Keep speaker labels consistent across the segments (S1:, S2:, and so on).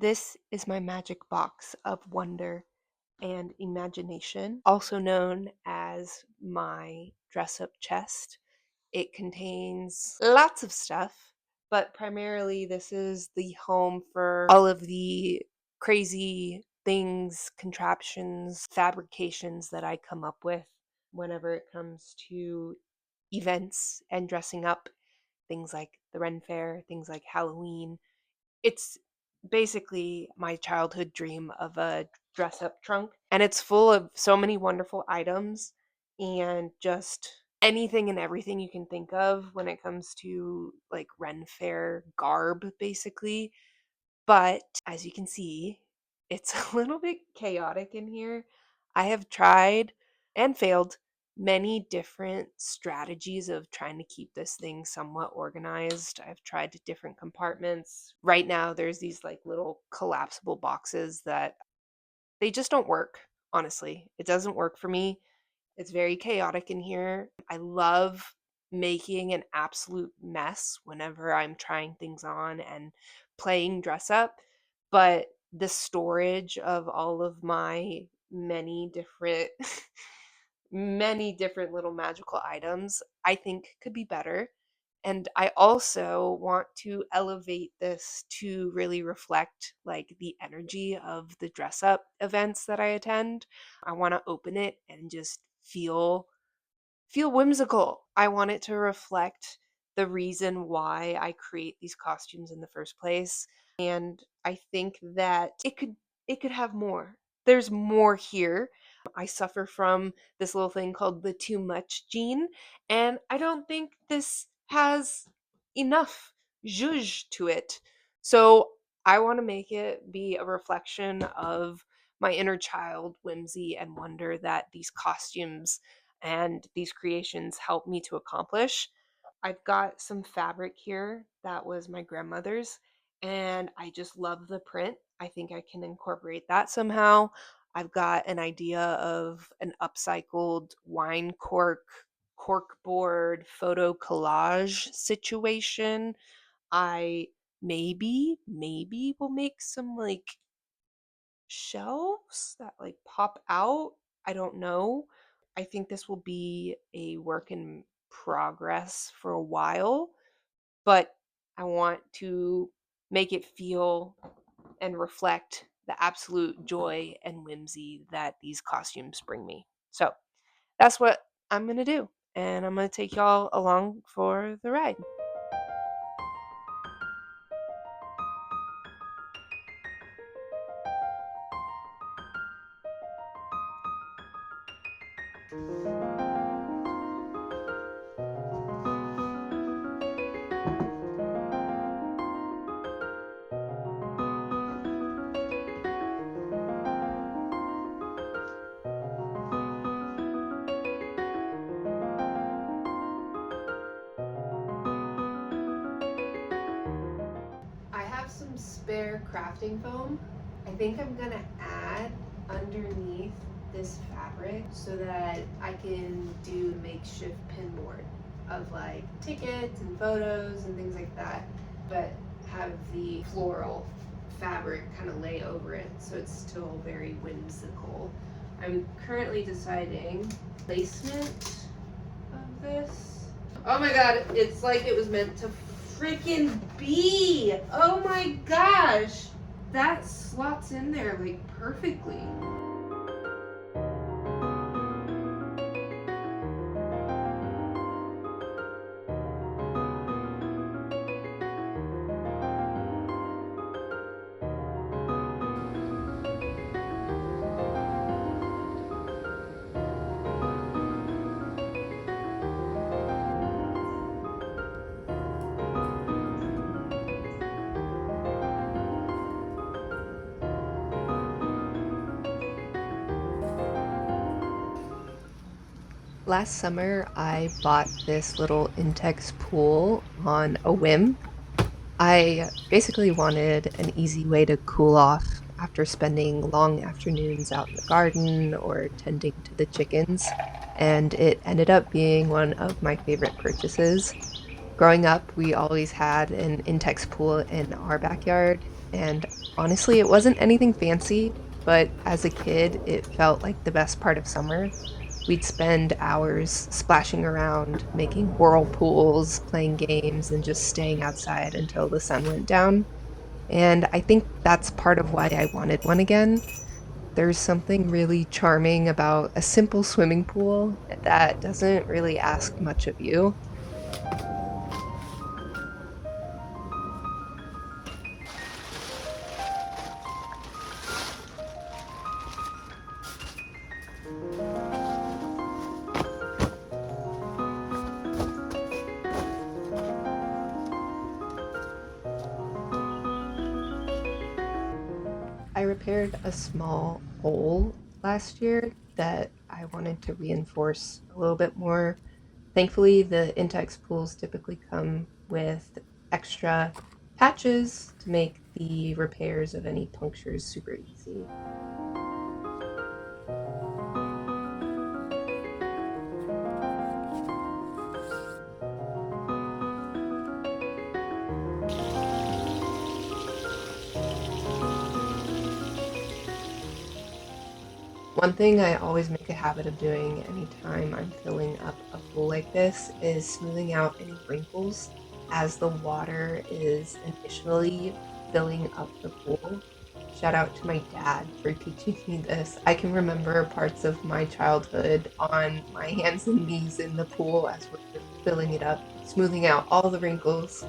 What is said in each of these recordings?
S1: This is my magic box of wonder and imagination, also known as my dress up chest. It contains lots of stuff, but primarily this is the home for all of the crazy things, contraptions, fabrications that I come up with whenever it comes to events and dressing up. Things like the Ren Fair, things like Halloween. It's basically my childhood dream of a dress up trunk, and it's full of so many wonderful items and just anything and everything you can think of when it comes to like Ren Fair garb, basically. But as you can see, it's a little bit chaotic in here. I have tried and failed many different strategies of trying to keep this thing somewhat organized. I've tried different compartments. Right now, there's these like little collapsible boxes that they just don't work, honestly. It doesn't work for me. It's very chaotic in here. I love making an absolute mess whenever I'm trying things on and playing dress up, but the storage of all of my many different many different little magical items, I think could be better. And I also want to elevate this to really reflect like the energy of the dress up events that I attend. I want to open it and just feel whimsical. I want it to reflect the reason why I create these costumes in the first place. And I think that it could have more. There's more here. I suffer from this little thing called the too much gene, and I don't think this has enough zhuzh to it. So I want to make it be a reflection of my inner child whimsy and wonder that these costumes and these creations help me to accomplish. I've got some fabric here that was my grandmother's, and I just love the print. I think I can incorporate that somehow. I've got an idea of an upcycled wine cork board photo collage situation. I maybe will make some like shelves that like pop out. I don't know. I think this will be a work in progress for a while, but I want to make it feel and reflect the absolute joy and whimsy that these costumes bring me. So that's what I'm going to do. And I'm going to take y'all along for the ride. I have some spare crafting foam. I think I'm gonna add underneath this fabric so that I can do makeshift pin board of like tickets and photos and things like that, but have the floral fabric kind of lay over it so it's still very whimsical. I'm currently deciding placement of this. Oh my god, it's like it was meant to freaking be. Oh my gosh. That slots in there like perfectly. Last summer, I bought this little Intex pool on a whim. I basically wanted an easy way to cool off after spending long afternoons out in the garden or tending to the chickens, and it ended up being one of my favorite purchases. Growing up, we always had an Intex pool in our backyard, and Honestly, it wasn't anything fancy, but as a kid, it felt like the best part of summer. We'd spend hours splashing around, making whirlpools, playing games, and just staying outside until the sun went down. And I think that's part of why I wanted one again. There's something really charming about a simple swimming pool that doesn't really ask much of you. I repaired a small hole last year that I wanted to reinforce a little bit more. Thankfully, the Intex pools typically come with extra patches to make the repairs of any punctures super easy. One thing I always make a habit of doing anytime I'm filling up a pool like this is smoothing out any wrinkles as the water is initially filling up the pool. Shout out to my dad for teaching me this. I can remember parts of my childhood on my hands and knees in the pool as we're filling it up, smoothing out all the wrinkles.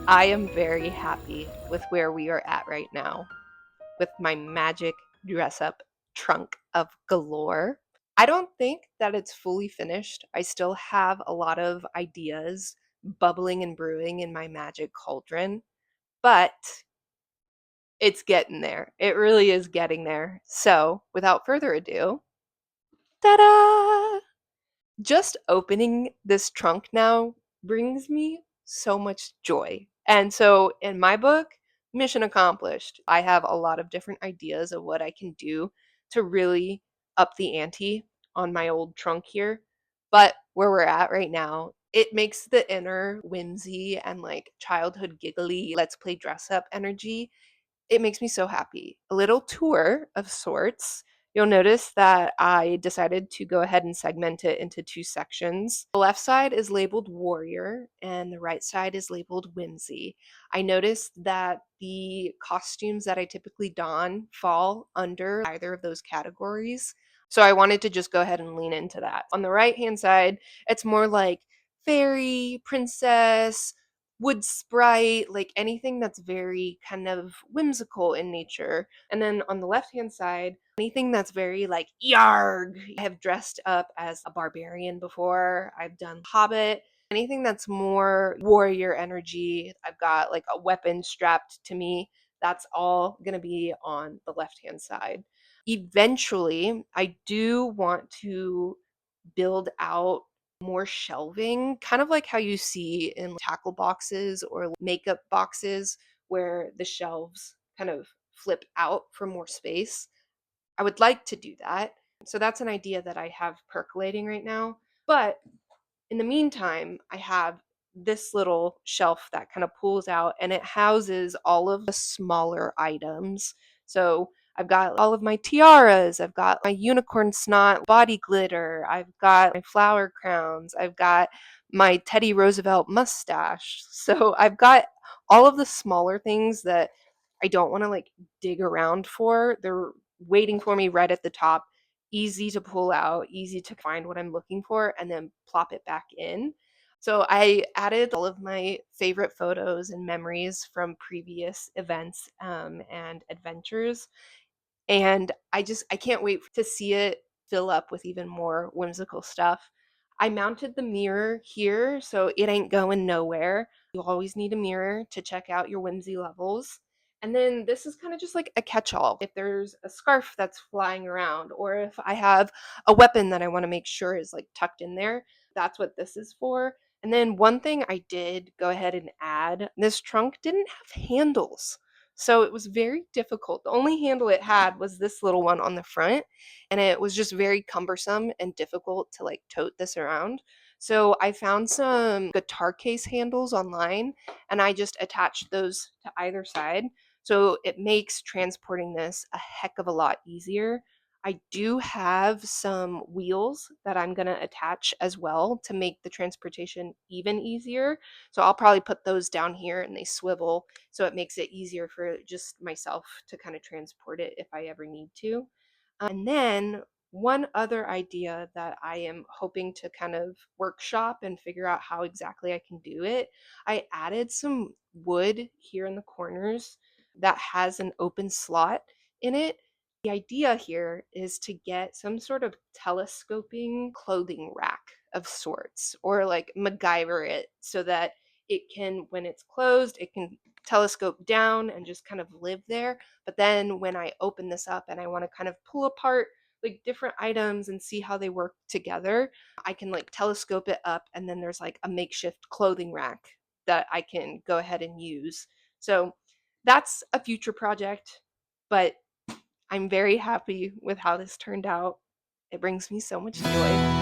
S1: I am very happy with where we are at right now with my magic dress up trunk of galore. I don't think that it's fully finished. I still have a lot of ideas bubbling and brewing in my magic cauldron, but it's getting there. It really is getting there. So, without further ado, ta da! Just opening this trunk now brings me so much joy. And so, in my book, mission accomplished. I have a lot of different ideas of what I can do to really up the ante on my old trunk here. But where we're at right now, it makes the inner whimsy and like childhood giggly, let's play dress up energy, it makes me so happy. A little tour of sorts. You'll notice that I decided to go ahead and segment it into two sections. The left side is labeled warrior and the right side is labeled whimsy. I noticed that the costumes that I typically don fall under either of those categories. So I wanted to just go ahead and lean into that. On the right hand side, it's more like fairy, princess, wood sprite, like anything that's very kind of whimsical in nature. And then on the left hand side, anything that's very like yarg. I have dressed up as a barbarian before. I've done Hobbit. Anything that's more warrior energy. I've got like a weapon strapped to me. That's all going to be on the left hand side. Eventually, I do want to build out more shelving, kind of like how you see in tackle boxes or makeup boxes where the shelves kind of flip out for more space. I would like to do that. So that's an idea that I have percolating right now. But in the meantime, I have this little shelf that kind of pulls out and it houses all of the smaller items. So I've got all of my tiaras, I've got my unicorn snot body glitter, I've got my flower crowns, I've got my Teddy Roosevelt mustache. So I've got all of the smaller things that I don't want to like dig around for. They're waiting for me right at the top, easy to pull out, easy to find what I'm looking for, and then plop it back in. So I added all of my favorite photos and memories from previous events and adventures. And I can't wait to see it fill up with even more whimsical stuff. I mounted the mirror here, so it ain't going nowhere. You always need a mirror to check out your whimsy levels. And then this is kind of just like a catch-all. If there's a scarf that's flying around, or if I have a weapon that I want to make sure is like tucked in there, that's what this is for. And then one thing I did go ahead and add, this trunk didn't have handles. So it was very difficult. The only handle it had was this little one on the front, and it was just very cumbersome and difficult to like tote this around. So I found some guitar case handles online, and I just attached those to either side. So it makes transporting this a heck of a lot easier. I do have some wheels that I'm going to attach as well to make the transportation even easier. So I'll probably put those down here and they swivel, so it makes it easier for just myself to kind of transport it if I ever need to. And then one other idea that I am hoping to kind of workshop and figure out how exactly I can do it, I added some wood here in the corners that has an open slot in it. The idea here is to get some sort of telescoping clothing rack of sorts, or like MacGyver it so that it can, when it's closed, it can telescope down and just kind of live there. But then when I open this up and I want to kind of pull apart like different items and see how they work together, I can like telescope it up, and then there's like a makeshift clothing rack that I can go ahead and use. So that's a future project, but I'm very happy with how this turned out. It brings me so much joy.